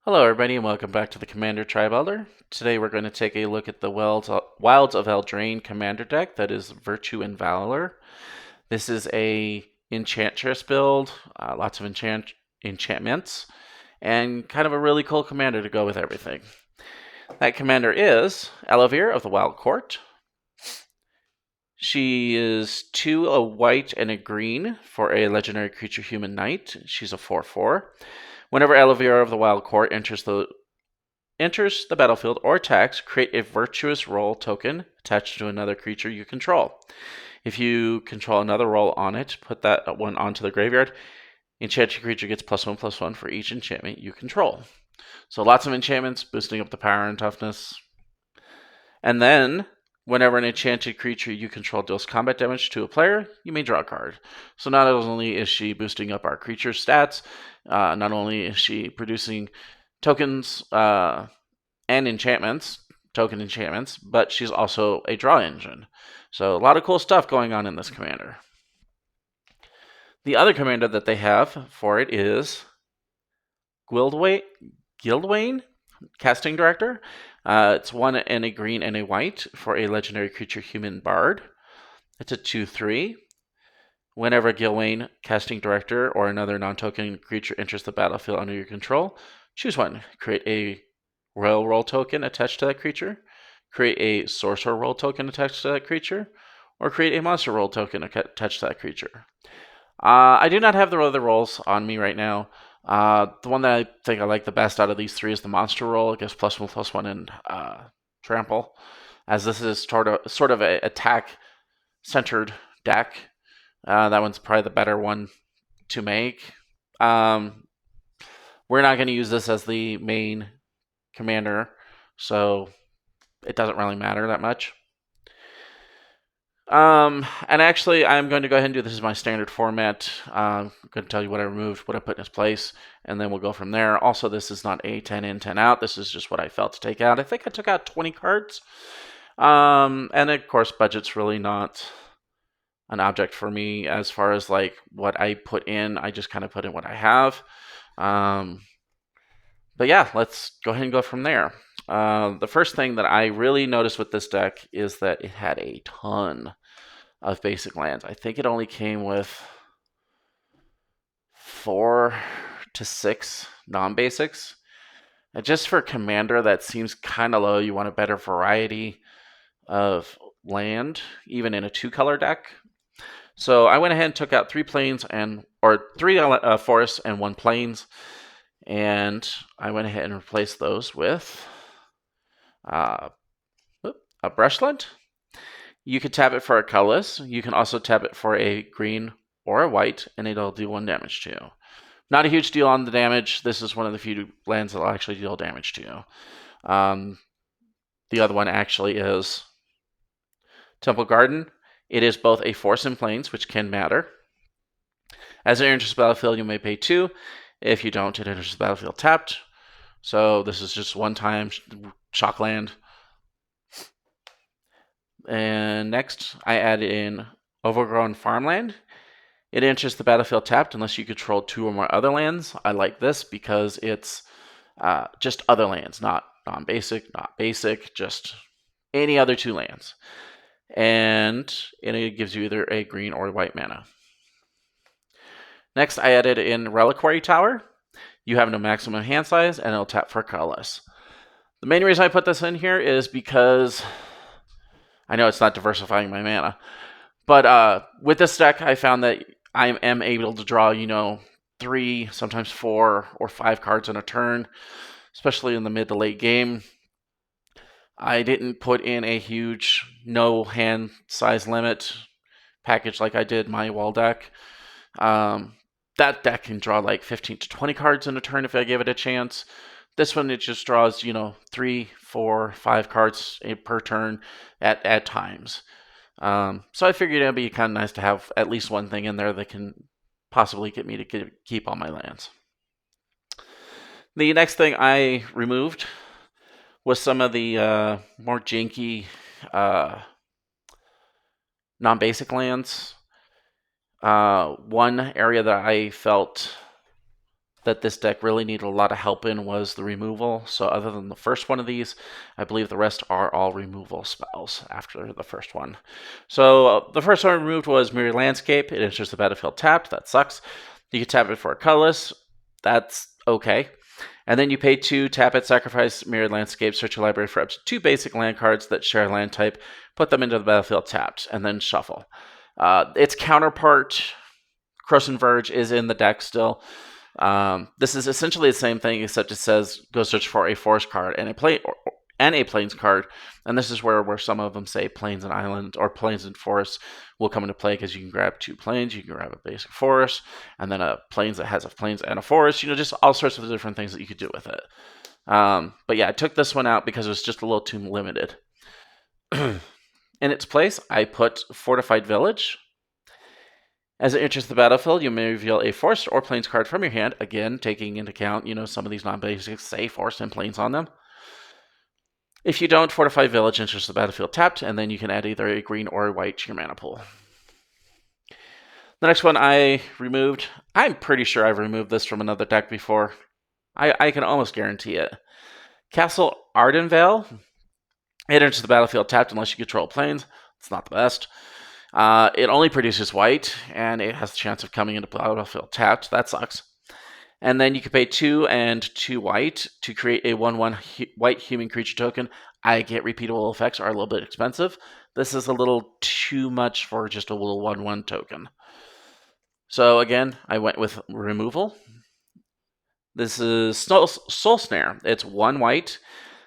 Hello everybody and welcome back to the Commander Tribe Elder. Today we're going to take a look at the Wilds of Eldraine Commander deck that is Virtue and Valor. This is a Enchantress build, lots of enchantments, and kind of a really cool commander to go with everything. That commander is Elevere of the Wild Court. She is 2 a white and a green for a legendary creature human knight. She's a 4/4. Whenever Elevere of the Wild Court enters the battlefield or attacks, create a virtuous role token attached to another creature you control. If you control another role on it, put that one onto the graveyard. Enchanted creature gets +1/+1 for each enchantment you control. So lots of enchantments, boosting up the power and toughness. And then, whenever an enchanted creature you control deals combat damage to a player, you may draw a card. So not only is she boosting up our creature's stats, not only is she producing tokens and token enchantments, but she's also a draw engine. So a lot of cool stuff going on in this commander. The other commander that they have for it is Guildwayne, Casting Director. It's 1 and a green and a white for a legendary creature human bard. It's a 2/3. Whenever Guildwayne, Casting Director, or another non-token creature enters the battlefield under your control, choose one. Create a Royal Role token attached to that creature, create a Sorcerer Role token attached to that creature, or create a Monster Role token attached to that creature. I do not have the other roles on me right now. The one that I think I like the best out of these three is the Monster Role. It gives +1/+1 and trample, as this is sort of a attack-centered deck. That one's probably the better one to make. We're not going to use this as the main commander, so it doesn't really matter that much. And actually, I'm going to go ahead and do this as my standard format. I'm going to tell you what I removed, what I put in its place, and then we'll go from there. Also, this is not a 10 in, 10 out. This is just what I felt to take out. I think I took out 20 cards. And of course, budget's really not an object for me as far as like what I put in. I just kind of put in what I have. But yeah, let's go ahead and go from there. The first thing that I really noticed with this deck is that it had a ton of basic lands. I think it only came with 4 to 6 non-basics. And just for Commander, that seems kind of low. You want a better variety of land, even in a 2-color deck. So I went ahead and took out 3 plains or 3 forests and 1 plains, and I went ahead and replaced those with a Brushland. You could tap it for a colorless. You can also tap it for a green or a white, and it'll do 1 damage to you. Not a huge deal on the damage. This is one of the few lands that'll actually deal damage to you. The other one actually is Temple Garden. It is both a force and plains, which can matter. As it enters the battlefield, you may pay 2. If you don't, it enters the battlefield tapped. So this is just 1-time shock land. And next, I added in Overgrown Farmland. It enters the battlefield tapped unless you control 2 or more other lands. I like this because it's just other lands, not non-basic, not basic, just any other 2 lands. And it gives you either a green or white mana. Next, I added in Reliquary Tower. You have no maximum hand size, and it'll tap for colorless. The main reason I put this in here is because I know it's not diversifying my mana, but with this deck, I found that I am able to draw, 3, sometimes 4 or 5 cards in a turn, especially in the mid to late game. I didn't put in a huge no hand size limit package like I did my wall deck. That deck can draw like 15 to 20 cards in a turn if I give it a chance. This one, it just draws, 3, 4, 5 cards per turn at times. So I figured it'd be kind of nice to have at least one thing in there that can possibly get me to keep all my lands. The next thing I removed was some of the more janky non-basic lands. One area that I felt that this deck really needed a lot of help in was the removal. So other than the first one of these, I believe the rest are all removal spells after the first one. So the first one I removed was Mirror Landscape. It enters the battlefield tapped. That sucks. You can tap it for a colorless. That's okay. And then you pay 2, tap it, sacrifice Mirrored Landscape, search your library for up to 2 basic land cards that share a land type, put them into the battlefield tapped, and then shuffle. Its counterpart, Croson Verge, is in the deck still. This is essentially the same thing, except it says go search for a forest card and a plains card, and this is where some of them say plains and island or plains and forests will come into play, because you can grab 2 plains, you can grab a basic forest, and then a plains that has a plains and a forest. Just all sorts of different things that you could do with it. But yeah, I took this one out because it was just a little too limited. In its place, I put Fortified Village. As it enters the battlefield, you may reveal a forest or plains card from your hand, again, taking into account, some of these non-basics say forest and plains on them. If you don't, Fortified Village enters the battlefield tapped, and then you can add either a green or a white to your mana pool. The next one I removed, I'm pretty sure I've removed this from another deck before. I can almost guarantee it. Castle Ardenvale. It enters the battlefield tapped unless you control plains. It's not the best. It only produces white, and it has the chance of coming into battlefield tapped. That sucks. And then you can pay 2 and 2 white to create a 1/1 white human creature token. I get repeatable effects are a little bit expensive. This is a little too much for just a little 1/1 token. So again, I went with removal. This is Soul Snare. It's 1 white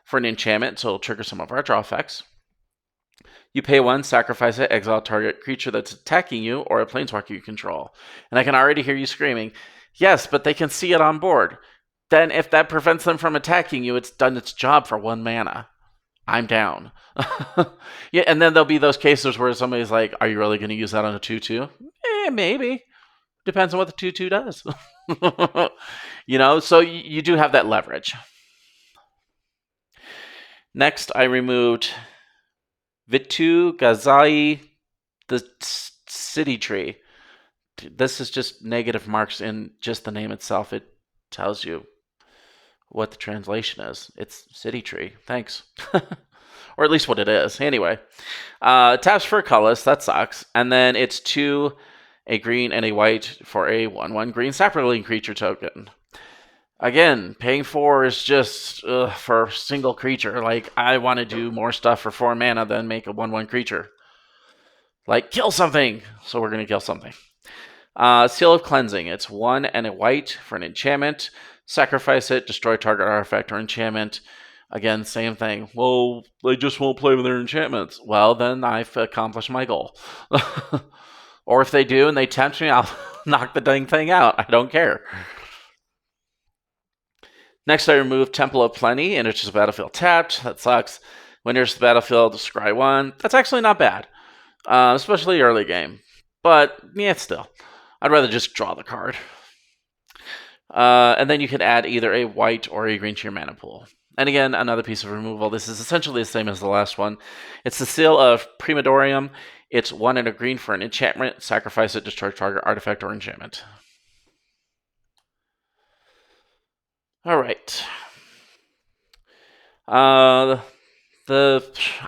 for an enchantment, so it'll trigger some of our draw effects. You pay 1, sacrifice it, exile target creature that's attacking you or a planeswalker you control. And I can already hear you screaming, yes, but they can see it on board. Then if that prevents them from attacking you, it's done its job for 1 mana. I'm down. Yeah, and then there'll be those cases where somebody's like, are you really going to use that on a 2/2? Maybe. Depends on what the 2/2 does. So you do have that leverage. Next, I removed Vitu Gazai, the city tree. This is just negative marks in just the name itself. It tells you what the translation is. It's city tree. Thanks. Or at least what it is. Anyway, taps for a colorless. That sucks. And then it's 2, a green and a white for a 1/1 green sapling creature token. Again, paying 4 is just for a single creature. Like, I want to do more stuff for 4 mana than make a 1/1 creature. Like, kill something! So we're going to kill something. Seal of Cleansing. It's 1 and a white for an enchantment. Sacrifice it, destroy target artifact or enchantment. Again, same thing. Well, they just won't play with their enchantments. Well, then I've accomplished my goal. Or if they do and they tempt me, I'll knock the dang thing out. I don't care. Next, I removed Temple of Plenty, and it's just battlefield tapped. That sucks. When enters the battlefield, scry 1. That's actually not bad, especially early game. But, yeah, still. I'd rather just draw the card. And then you can add either a white or a green to your mana pool. And again, another piece of removal. This is essentially the same as the last one. It's the Seal of Primadorium. It's 1 and a green for an enchantment. Sacrifice it, destroy target artifact or enchantment. All right. I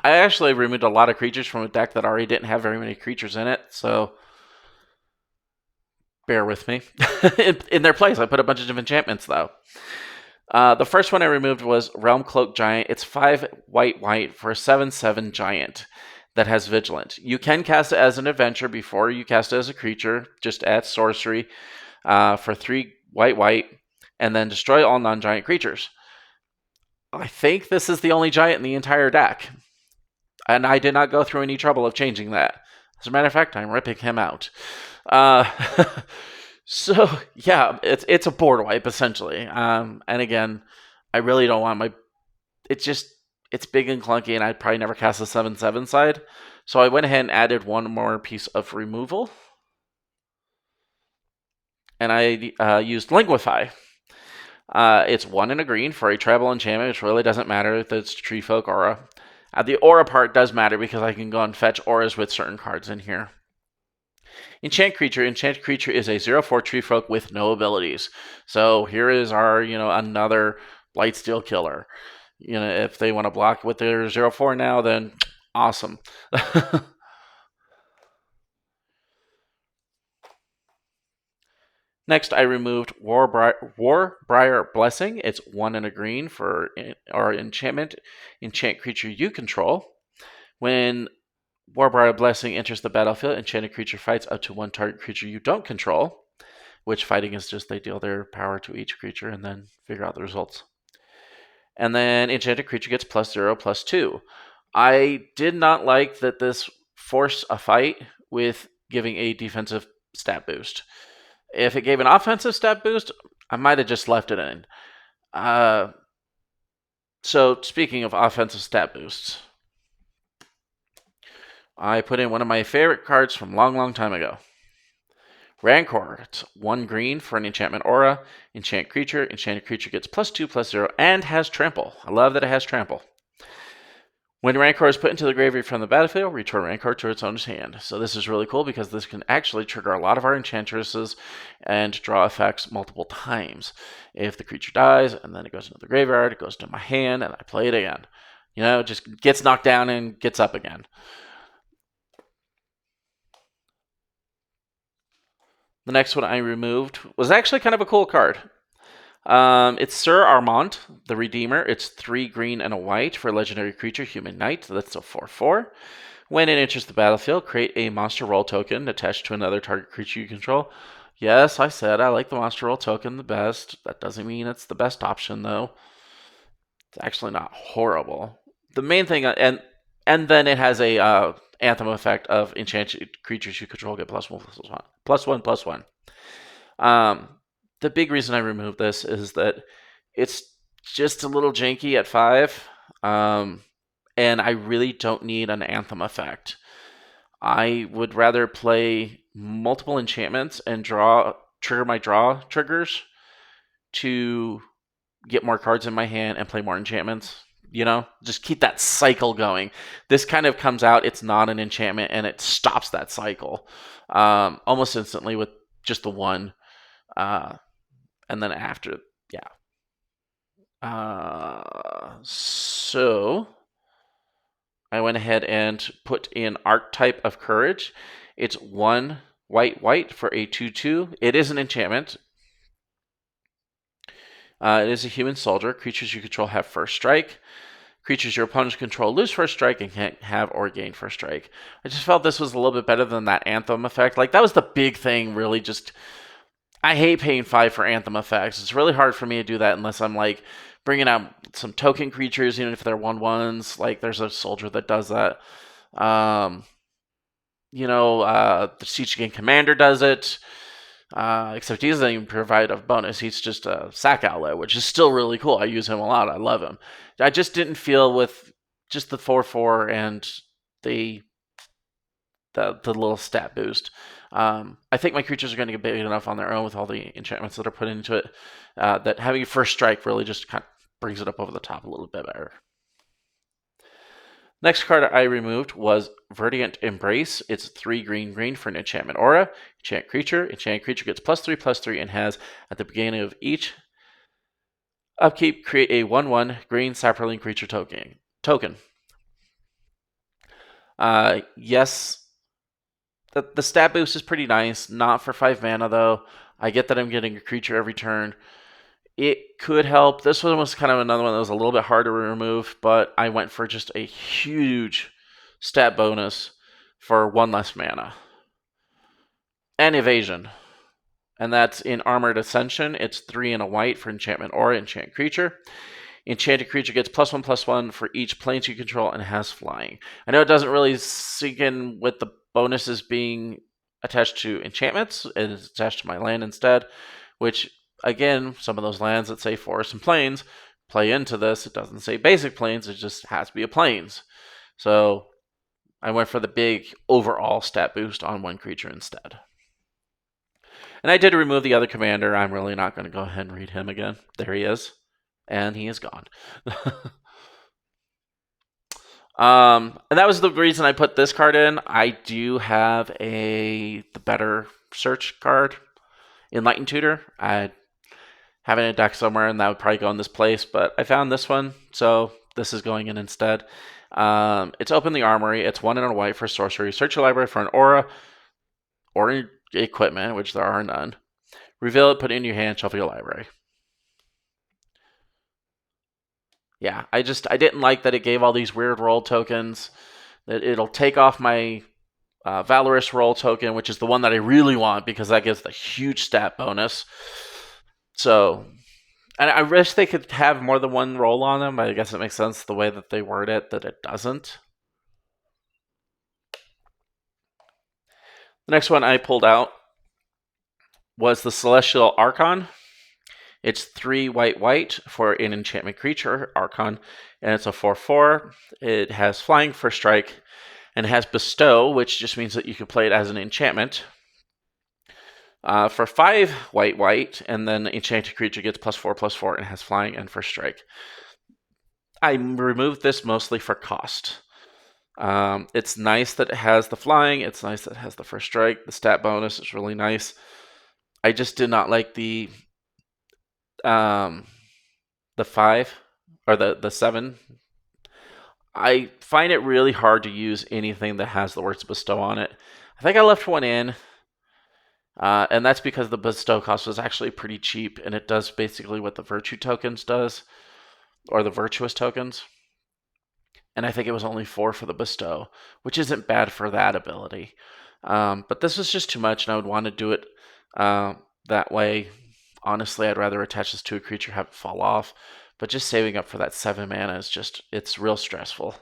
actually removed a lot of creatures from a deck that already didn't have very many creatures in it, so bear with me. in their place, I put a bunch of enchantments, though. The first one I removed was Realm Cloak Giant. It's 5 white for a 7/7 giant that has Vigilant. You can cast it as an adventure before you cast it as a creature. Just add sorcery for 3 white, and then destroy all non-giant creatures. I think this is the only giant in the entire deck, and I did not go through any trouble of changing that. As a matter of fact, I'm ripping him out. So, yeah, it's a board wipe, essentially. And again, I really don't want my... It's big and clunky, and I'd probably never cast the 7/7 side. So I went ahead and added 1 more piece of removal. And I used Linguify. It's 1 and a green for a tribal enchantment, which really doesn't matter if it's Tree Folk Aura. The Aura part does matter because I can go and fetch auras with certain cards in here. Enchant creature. Enchant creature is a 0/4 tree folk with no abilities. So here is our, another Blightsteel killer. If they want to block with their 0/4 now, then awesome. Next, I removed Warbriar Blessing. It's 1 and a green for our enchantment. Enchant creature you control. When Warbriar Blessing enters the battlefield, enchanted creature fights up to 1 target creature you don't control, which fighting is just they deal their power to each creature and then figure out the results. And then enchanted creature gets +0/+2. I did not like that this forced a fight with giving a defensive stat boost. If it gave an offensive stat boost, I might have just left it in. So speaking of offensive stat boosts, I put in one of my favorite cards from long time ago. Rancor. It's 1 green for an enchantment aura. Enchant creature. Enchanted creature gets +2/+0 and has trample. I love that it has trample. When Rancor is put into the graveyard from the battlefield, return Rancor to its owner's hand. So this is really cool because this can actually trigger a lot of our enchantresses and draw effects multiple times. If the creature dies and then it goes into the graveyard, it goes to my hand and I play it again. It just gets knocked down and gets up again. The next one I removed was actually kind of a cool card. It's Sir Armand, the Redeemer. It's 3 green and a white for a legendary creature, Human Knight. That's a 4/4. When it enters the battlefield, create a monster roll token attached to another target creature you control. Yes, I said I like the monster roll token the best. That doesn't mean it's the best option, though. It's actually not horrible. The main thing, and then it has a anthem effect of enchanted creatures you control get +1/+1. The big reason I removed this is that it's just a little janky at 5, and I really don't need an anthem effect. I would rather play multiple enchantments and trigger my draw triggers to get more cards in my hand and play more enchantments. Just keep that cycle going. This kind of comes out, it's not an enchantment, and it stops that cycle almost instantly with just the one. And then after, yeah. So I went ahead and put in Archetype of Courage. It's 1 white for a 2/2. It is an enchantment. It is a human soldier. Creatures you control have first strike. Creatures your opponents control lose first strike and can't have or gain first strike. I just felt this was a little bit better than that Anthem effect. Like, that was the big thing, really. Just, I hate paying 5 for Anthem effects. It's really hard for me to do that unless I'm, like, bringing out some token creatures, even if they're 1/1s. Like, there's a soldier that does that. The Siege Gang Commander does it. Except he doesn't even provide a bonus. He's just a sack outlet, which is still really cool. I use him a lot. I love him. I just didn't feel with just the 4/4 and the little stat boost. I think my creatures are going to get big enough on their own with all the enchantments that are put into it that having first strike really just kind of brings it up over the top a little bit better. Next card I removed was Verdant Embrace. It's 3 green for an enchantment aura. Enchant creature gets +3/+3 and has, at the beginning of each upkeep, create a 1/1 green Saproling creature token. Yes, the stat boost is pretty nice. Not for 5 mana, though. I get that I'm getting a creature every turn. It could help. This one was kind of another one that was a little bit harder to remove, but I went for just a huge stat bonus for 1 less mana. And evasion. And that's in Armored Ascension. It's 3 and a white for enchantment aura, enchant creature. Enchanted creature gets +1/+1 for each planes you control and has flying. I know it doesn't really sink in with the bonuses being attached to enchantments. It is attached to my land instead, which, again, some of those lands that say forests and plains play into this. It doesn't say basic plains, it just has to be a plains. So I went for the big overall stat boost on 1 creature instead. And I did remove the other commander. I'm really not going to go ahead and read him again. There he is. And he is gone. And that was the reason I put this card in. I do have the better search card, Enlightened Tutor. I have it in a deck somewhere, and that would probably go in this place, but I found this one, so this is going in instead. It's Open the Armory. It's 1 and a white for sorcery. Search your library for an aura or equipment, which there are none. Reveal it, put it in your hand, shuffle your library. Yeah, I didn't like that it gave all these weird roll tokens. That it'll take off my Valorous roll token, which is the one that I really want because that gives the huge stat bonus. So, and I wish they could have more than one roll on them, but I guess it makes sense the way that they word it that it doesn't. The next one I pulled out was the Celestial Archon. It's 3 white for an enchantment creature, Archon, and it's a 4/4. It has flying for strike, and it has Bestow, which just means that you can play it as an enchantment. For 5 white, and then the enchanted creature gets +4/+4 and has flying and for strike. I removed this mostly for cost. It's nice that it has the flying. It's nice that it has the first strike. The stat bonus is really nice. I just did not like the 5 or the 7. I find it really hard to use anything that has the words bestow on it. I think I left one in, and that's because the bestow cost was actually pretty cheap, and it does basically what the virtue tokens does, or the virtuous tokens. And I think it was only 4 for the bestow, which isn't bad for that ability. But this was just too much, and I would want to do it that way. Honestly, I'd rather attach this to a creature, have it fall off. But just saving up for that 7 mana is it's real stressful.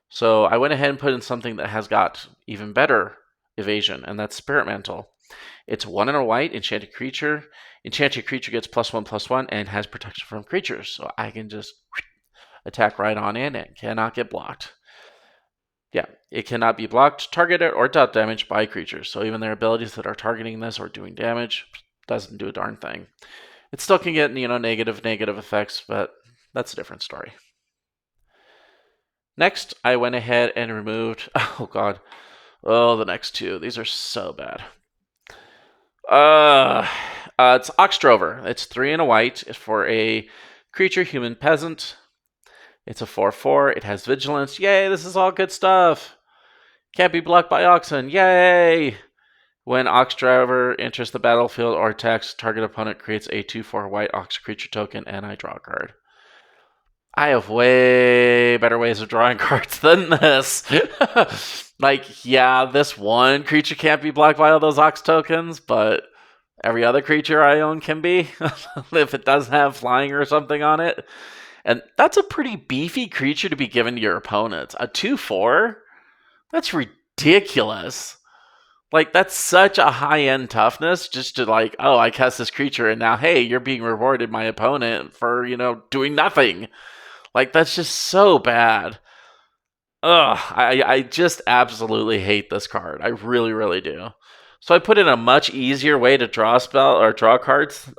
So I went ahead and put in something that has got even better evasion, and that's Spirit Mantle. It's 1 and a white, enchanted creature. Enchanted creature gets +1/+1 and has protection from creatures. So I can just attack right on in. It cannot get blocked. Yeah, it cannot be blocked, targeted, or dealt damage by creatures. So even their abilities that are targeting this or doing damage doesn't do a darn thing. It still can get, negative effects, but that's a different story. Next, I went ahead and removed, the next 2. These are so bad. It's Oxdrover. It's 3 and a white for a creature, human peasant. It's a 4/4. It has vigilance. Yay, this is all good stuff. Can't be blocked by oxen. Yay! When Oxdriver enters the battlefield or attacks, target opponent creates a 2/4 white ox creature token, and I draw a card. I have way better ways of drawing cards than this. This one creature can't be blocked by all those ox tokens, but every other creature I own can be, if it does have flying or something on it. And that's a pretty beefy creature to be given to your opponents. A 2/4? That's ridiculous. That's such a high-end toughness just to I cast this creature and now, hey, you're being rewarded my opponent for, doing nothing. That's just so bad. Ugh, I just absolutely hate this card. I really, really do. So I put in a much easier way to draw cards.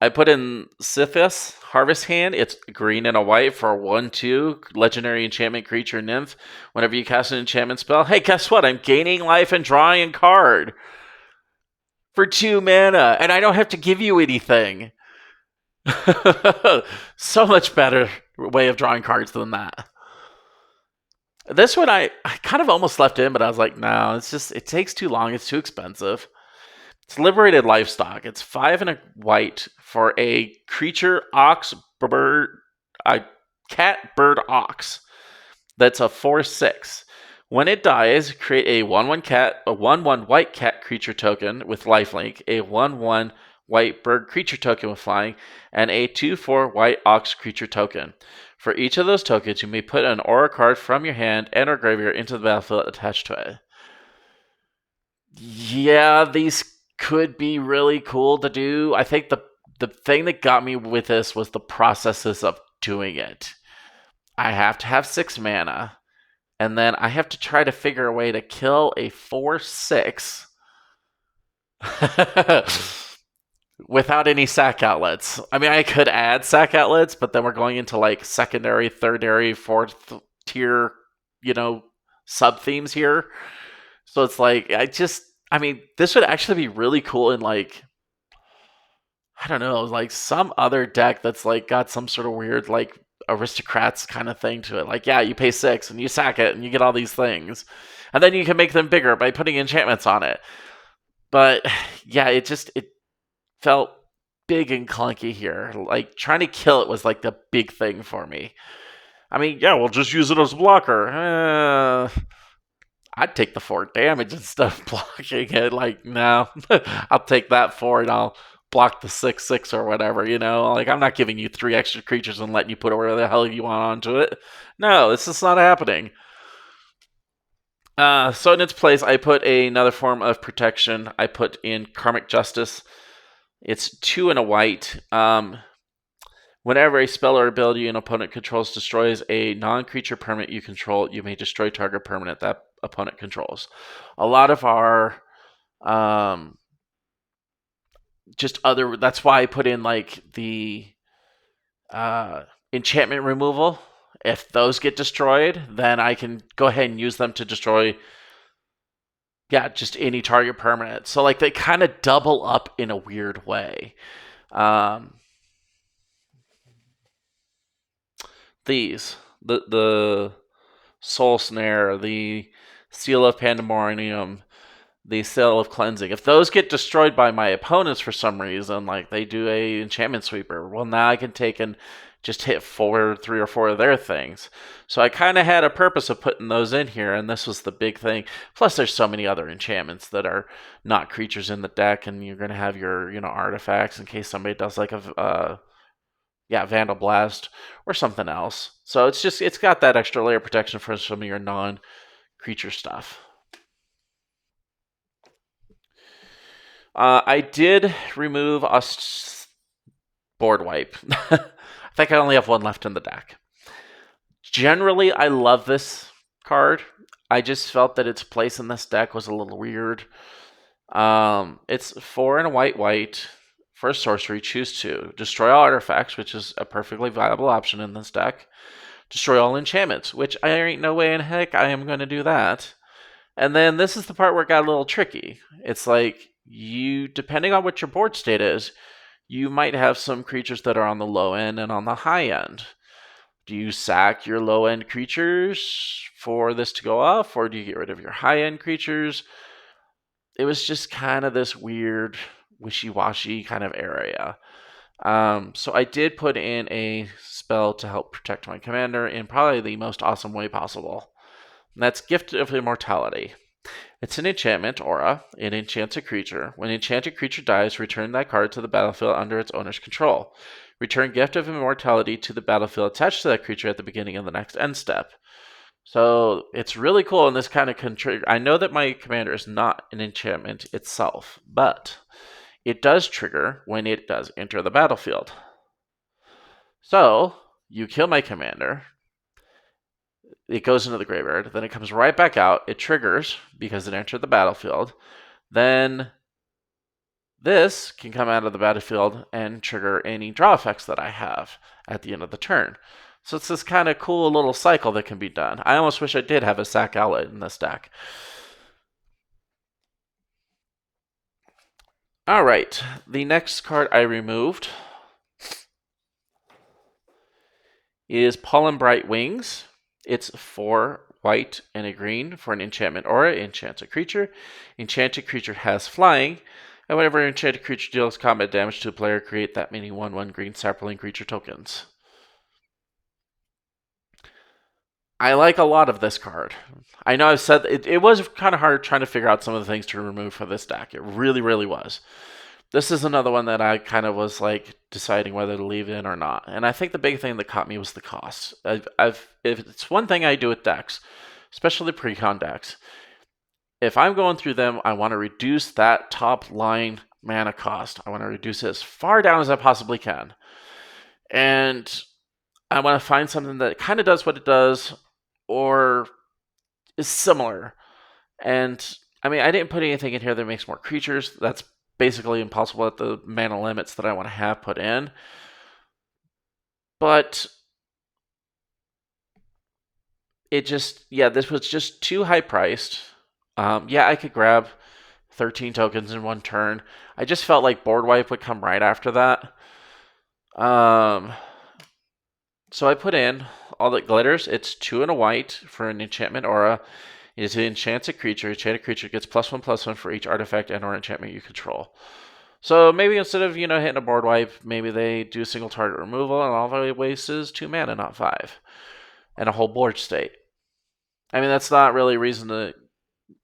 I put in Sithis, Harvest Hand. It's green and a white for 1/2, legendary enchantment creature nymph. Whenever you cast an enchantment spell, hey, guess what? I'm gaining life and drawing a card for 2 mana, and I don't have to give you anything. So much better way of drawing cards than that. This one I kind of almost left in, but I was like, no, it takes too long. It's too expensive. It's Liberated Livestock. It's 5 and a white for a creature cat bird ox. That's a 4/6. When it dies, create a 1/1 white cat creature token with lifelink, a 1/1 white bird creature token with flying, and a 2/4 white ox creature token. For each of those tokens, you may put an aura card from your hand and or graveyard into the battlefield attached to it. Yeah, these could be really cool to do. I think the thing that got me with this was the processes of doing it. I have to have 6 mana, and then I have to try to figure a way to kill a 4/6 without any sack outlets. I mean, I could add sack outlets, but then we're going into like secondary, third fourth tier, you know, sub themes here. So it's like, I mean, this would actually be really cool in like, I don't know, like some other deck that's like got some sort of weird like aristocrats kind of thing to it. Like, yeah, you pay 6 and you sack it and you get all these things, and then you can make them bigger by putting enchantments on it. But yeah, it felt big and clunky here. Like trying to kill it was like the big thing for me. I mean, yeah, we'll just use it as a blocker. I'd take the 4 damage instead of blocking it. Like, no, I'll take that 4 and I'll block the 6/6 or whatever, you know? Like, I'm not giving you 3 extra creatures and letting you put whatever the hell you want onto it. No, this is not happening. So in its place, I put another form of protection. I put in Karmic Justice. It's 2 and a white. Whenever a spell or ability an opponent controls destroys a non-creature permanent you control, you may destroy target permanent that opponent controls. A lot of our just other. That's why I put in like the enchantment removal. If those get destroyed, then I can go ahead and use them to destroy, yeah, just any target permanent. So like they kind of double up in a weird way. Um, these the Soul Snare, the Seal of Pandemonium, the Seal of Cleansing. If those get destroyed by my opponents for some reason, like they do a enchantment sweeper, well now I can take and just hit 3 or 4 of their things. So I kind of had a purpose of putting those in here, and this was the big thing. Plus, there's so many other enchantments that are not creatures in the deck, and you're going to have your artifacts in case somebody does like a Vandal Blast or something else. So it's got that extra layer of protection for some of your non-creature stuff. I did remove a board wipe. I think I only have 1 left in the deck. Generally, I love this card. I just felt that its place in this deck was a little weird. It's 4 and a white. For sorcery, choose 2. Destroy all artifacts, which is a perfectly viable option in this deck. Destroy all enchantments, which I ain't no way in heck I am going to do that. And then this is the part where it got a little tricky. It's like, depending on what your board state is, you might have some creatures that are on the low end and on the high end. Do you sack your low end creatures for this to go off, or do you get rid of your high end creatures? It was just kind of this weird wishy-washy kind of area. So I did put in a spell to help protect my commander in probably the most awesome way possible. And that's Gift of Immortality. It's an enchantment aura. It enchants a creature. When an enchanted creature dies, return that card to the battlefield under its owner's control. Return Gift of Immortality to the battlefield attached to that creature at the beginning of the next end step. So it's really cool, and this kind of can trigger. I know that my commander is not an enchantment itself, but it does trigger when it does enter the battlefield. So you kill my commander, it goes into the graveyard, then it comes right back out, it triggers because it entered the battlefield, then this can come out of the battlefield and trigger any draw effects that I have at the end of the turn. So it's this kind of cool little cycle that can be done. I almost wish I did have a sack outlet in this deck. Alright, the next card I removed is Pollen Bright Wings. It's 4 white and a green for an enchantment aura. Enchants a creature. Enchanted creature has flying. And whenever an enchanted creature deals combat damage to a player, create that many 1/1 green sapling creature tokens. I like a lot of this card. I know I've said it was kind of hard trying to figure out some of the things to remove for this deck. It really, really was. This is another one that I kind of was like deciding whether to leave in or not. And I think the big thing that caught me was the cost. If it's one thing I do with decks, especially pre-con decks, if I'm going through them, I want to reduce that top line mana cost. I want to reduce it as far down as I possibly can. And I want to find something that kind of does what it does or is similar. And I mean, I didn't put anything in here that makes more creatures. That's basically impossible at the mana limits that I want to have put in. But it just, yeah, this was just too high priced. Yeah, I could grab 13 tokens in one turn. I just felt like board wipe would come right after that. So I put in all that glitters. It's 2 and a white for an enchantment aura. It enchants a creature. Enchanted creature gets +1/+1 for each artifact and/or enchantment you control. So maybe instead of hitting a board wipe, maybe they do single target removal, and all they waste is 2 mana, not 5, and a whole board state. I mean, that's not really a reason to.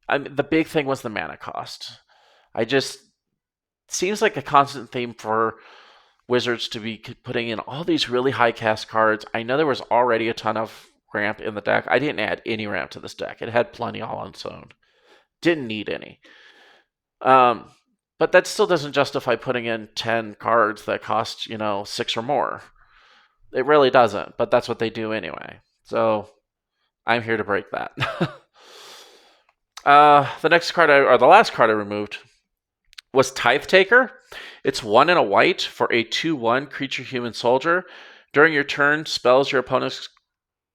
I mean, the big thing was the mana cost. I just seems like a constant theme for Wizards to be putting in all these really high cast cards. I know there was already a ton of ramp in the deck. I didn't add any ramp to this deck. It had plenty all on its own. Didn't need any. But that still doesn't justify putting in 10 cards that cost, 6 or more. It really doesn't, but that's what they do anyway. So I'm here to break that. The next card, or the last card I removed, was Tithe Taker. It's 1 and a white for a 2/1 creature human soldier. During your turn, spells your opponents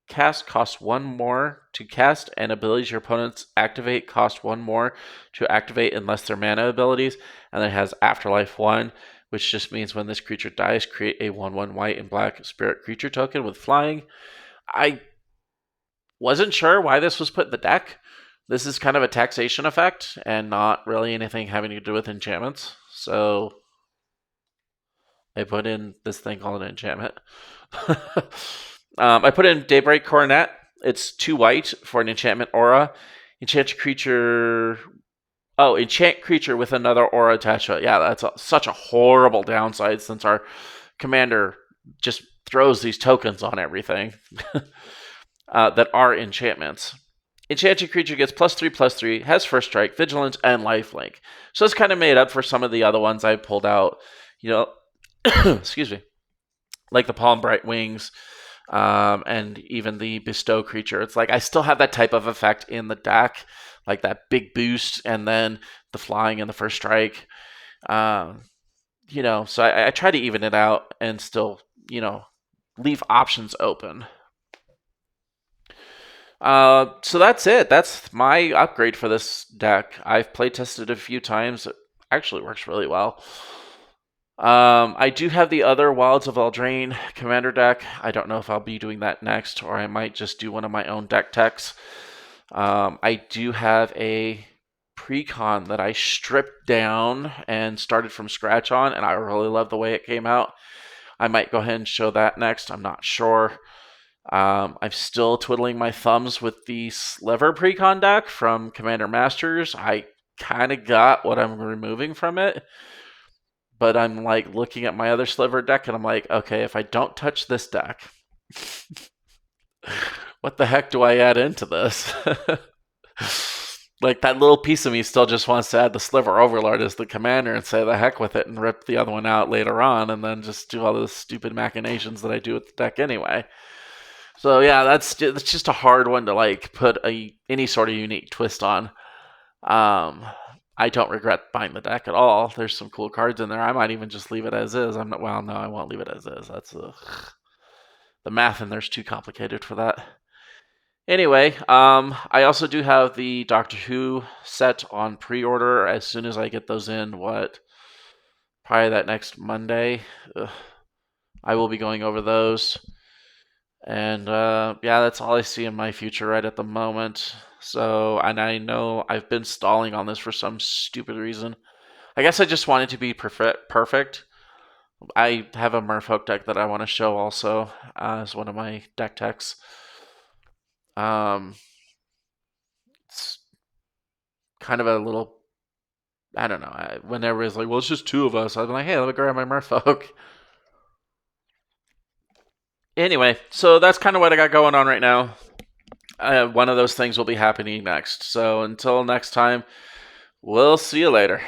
cast cost 1 more to cast, and abilities your opponents activate cost 1 more to activate unless they're mana abilities. And then it has Afterlife 1, which just means when this creature dies, create a 1/1 white and black spirit creature token with flying. I wasn't sure why this was put in the deck. This is kind of a taxation effect and not really anything having to do with enchantments. So I put in this thing called an enchantment. I put in Daybreak Coronet. It's 2 white for an enchantment aura. Enchant creature with another aura attached to it. Yeah, that's such a horrible downside since our commander just throws these tokens on everything that are enchantments. Enchanted creature gets +3/+3, has first strike, vigilance, and lifelink. So it's kind of made up for some of the other ones I pulled out. Excuse me, like the Palm Bright Wings, and even the Bestow creature. It's like I still have that type of effect in the deck, like that big boost, and then the flying and the first strike. So I try to even it out and still, leave options open. So that's it. That's my upgrade for this deck. I've play tested it a few times. It actually works really well. I do have the other Wilds of Eldraine commander deck. I don't know if I'll be doing that next, or I might just do one of my own deck techs. I do have a precon that I stripped down and started from scratch on, and I really love the way it came out. I might go ahead and show that next. I'm not sure. I'm still twiddling my thumbs with the Sliver precon deck from Commander Masters. I kind of got what I'm removing from it, but I'm like looking at my other Sliver deck and I'm like, okay, if I don't touch this deck, what the heck do I add into this? Like that little piece of me still just wants to add the Sliver Overlord as the commander and say the heck with it and rip the other one out later on and then just do all those stupid machinations that I do with the deck anyway. So yeah, that's just a hard one to like put any sort of unique twist on. I don't regret buying the deck at all. There's some cool cards in there. I might even just leave it as is. No, I won't leave it as is. That's the math in there's too complicated for that. Anyway, I also do have the Doctor Who set on pre-order. As soon as I get those in, probably that next Monday, I will be going over those. And that's all I see in my future right at the moment. So, and I know I've been stalling on this for some stupid reason. I guess I just want it to be perfect. I have a Merfolk deck that I want to show also as one of my deck techs. It's kind of a little, I don't know. When everybody's like, well, it's just 2 of us, I'm like, hey, let me grab my Merfolk. Anyway, so that's kind of what I got going on right now. One of those things will be happening next. So until next time, we'll see you later.